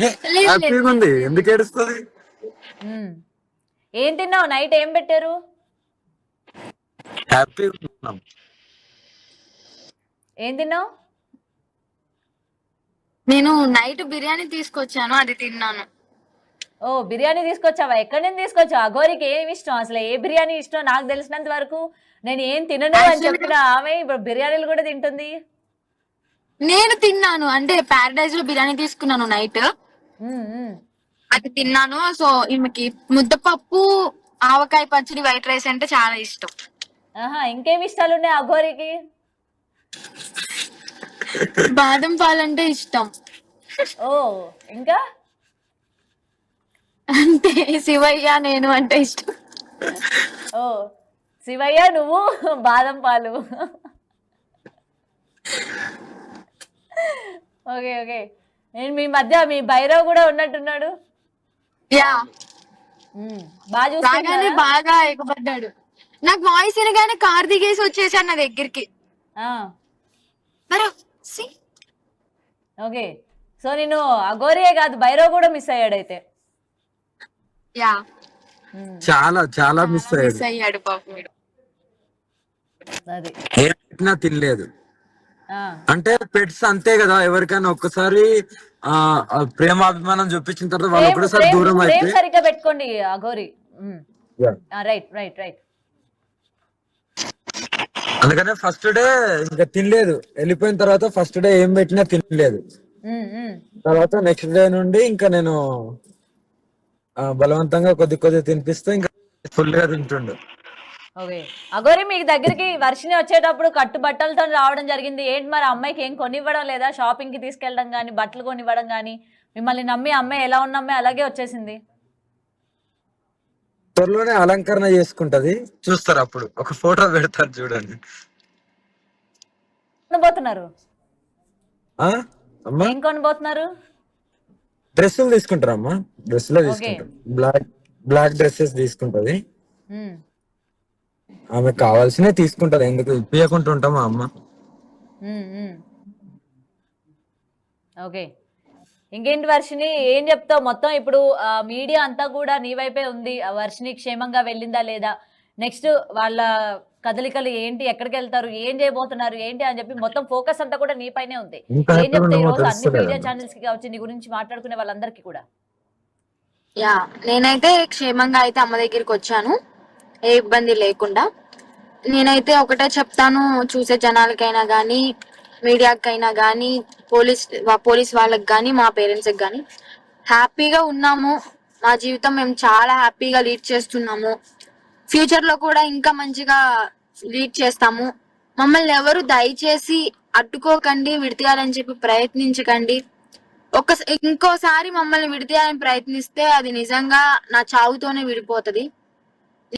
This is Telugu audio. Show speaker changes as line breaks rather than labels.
హ్యాపీగా ఉంది, ఎందుకు ఏడుస్తుంది?
ఏం తిన్నావు? నైట్ ఏం పెట్టారు?
హ్యాపీగా ఉన్నాం.
ఏం తిన్నావు?
నేను నైట్ బిర్యానీ తీసుకొచ్చాను, అది తిన్నాను.
ఓ బిర్యానీ తీసుకొచ్చావా? ఎక్కడి నుంచి తీసుకొచ్చావు? అఘోరికి ఏమి ఇష్టం అసలు? ఏ బిర్యానీ ఇష్టం? నాకు తెలిసినంత వరకు నేను ఏం తినను అని చెప్పిన ఆమె ఇప్పుడు బిర్యానీలు కూడా తింటుంది.
నేను తిన్నాను, అంటే ప్యారడైజ్ లో బిర్యానీ తీసుకున్నాను నైట్, అది తిన్నాను. సో ఈమెకి ముద్దపప్పు, ఆవకాయ పచ్చడి, వైట్ రైస్ అంటే చాలా ఇష్టం.
ఇంకేమి ఇష్టాలు ఉన్నాయి అఘోరికి?
బాదం పాలు అంటే ఇష్టం.
ఓ ఇంకా
అంటే శివయ్య నేను అంటే ఇష్టం.
ఓ శివయ్య నువ్వు బాదం పాలు. Okay okay. నేను మీ మధ్య మీ భైరవ్ కూడా ఉన్నట్టున్నాడు.
యా
బాగా
బాగా ఎగబడ్డాడు. నాకు వాయిస్ వినగానే కార్ దిగేసి వచ్చేసాడు నా దగ్గరికి.
ఓకే, సో నేను అఘోరియే కాదు భైరవ్ కూడా మిస్ అయ్యాడు అయితే.
యా
చాలా చాలా మిస్
అయ్యాడు పాపం.
అది
ఏం పెట్టినా తినలేదు. అంటే పెట్స్ అంతే కదా, ఎవరికైనా ఒక్కసారి ప్రేమాభిమానం చూపించిన తర్వాత వాళ్ళు ఒకసారి దూరం అయితే.
సరిగ్గా పెట్టుకోండి అఘోరి. Right right right.
అందుకనే ఫస్ట్ డే ఇంకా తినలేదు, వెళ్ళిపోయిన తర్వాత ఫస్ట్ డే ఏం పెట్టినా తినలేదు. తర్వాత నెక్స్ట్ డే నుండి ఇంకా నేను బలవంతంగా కొద్ది తినిపిస్తే ఇంకా ఫుల్ గా తింటుండు.
ఓకే అఘోరి, మీకు దగ్గరికి వర్షిని వచ్చేటప్పుడు కట్టు బట్టలతో రావడం జరిగింది. ఏంటి మరి అమ్మాయికి ఏం కొనివ్వడం లేదా? షాపింగ్ కి తీసుకెళ్ళడం గానీ, బట్టలు కొనివ్వడం గానీ, మిమ్మల్ని నమ్మి అమ్మాయి ఎలా ఉన్న అమ్మాయి అలాగే వచ్చేసింది.
త్వరలోనే అలంకరణ చేసుకుంటది, చూస్తారు అప్పుడు. ఒక ఫోటో పెడతారు చూడండి.
కొనబోతున్నారు? ఏం కొనబోతున్నారు?
డ్రెస్సులు తీసుకుంటారమ్మా, డ్రెస్సులే తీసుకుంటారు. బ్లాక్ డ్రెస్సెస్ తీసుకుంటది. ఆమె కావాల్సినవి తీసుకుంటది, ఎందుకు ఇప్పియకుండా ఉంటామా అమ్మ.
ఓకే, ఇంకేంటి వర్షిని, ఏం చెప్తావు? మొత్తం ఇప్పుడు మీడియా అంతా కూడా నీ వైపే ఉంది. వర్షిని క్షేమంగా వెళ్ళిందా లేదా, నెక్స్ట్ వాళ్ళ కదలికలు ఏంటి, ఎక్కడికి వెళ్తారు, ఏం చేయబోతున్నారు ఏంటి అని చెప్పి మొత్తం ఫోకస్ అంతా కూడా నీ పైనే ఉంది. ఏం చెప్తావు ఈ రోజు అన్ని మీడియా ఛానల్స్ కి కావచ్చు, నీ గురించి మాట్లాడుకునే వాళ్ళందరికీ కూడా?
యా, నేనైతే క్షేమంగా అయితే అమ్మ దగ్గరికి వచ్చాను, ఏ ఇబ్బంది లేకుండా. నేనైతే చెప్తాను, చూసే జనాలకైనా గానీ, మీడియాకైనా గానీ, పోలీస్ వాళ్ళకి గానీ, మా పేరెంట్స్ కి గానీ, హ్యాపీగా ఉన్నాము. మా జీవితం మేము చాలా హ్యాపీగా లీడ్ చేస్తున్నాము. ఫ్యూచర్ లో కూడా ఇంకా మంచిగా లీడ్ చేస్తాము. మమ్మల్ని ఎవరు దయచేసి అడ్డుకోకండి, విడతీయాలని చెప్పి ప్రయత్నించకండి. ఇంకోసారి మమ్మల్ని విడతీయాలని ప్రయత్నిస్తే అది నిజంగా నా చావుతోనే విడిపోతది.